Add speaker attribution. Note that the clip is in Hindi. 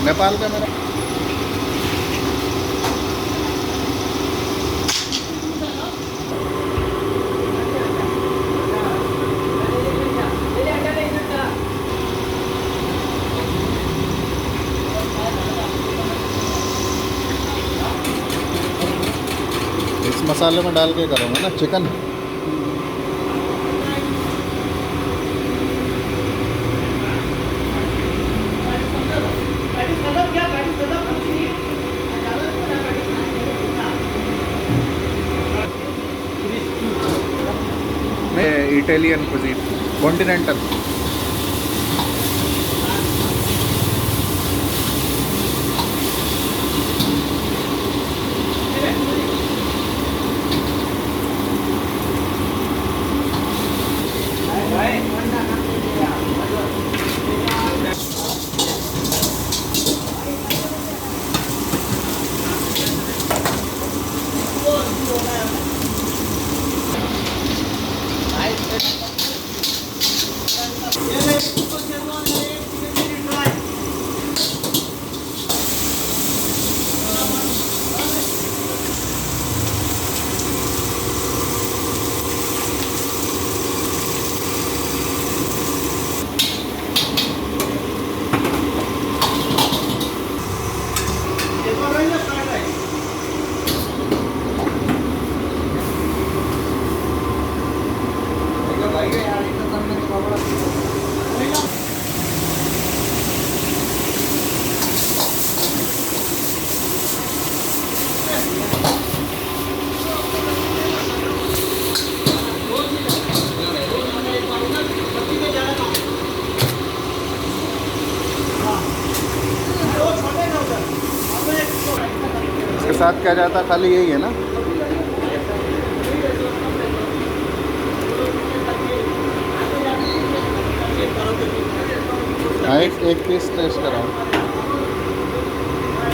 Speaker 1: नेपाल का मेरा। इस मसाले में डाल के करूँगा ना चिकन। Italian cuisine continental. इसके साथ क्या जाता खाली यही है ना। हाँ एक पीस टेस्ट कराओ।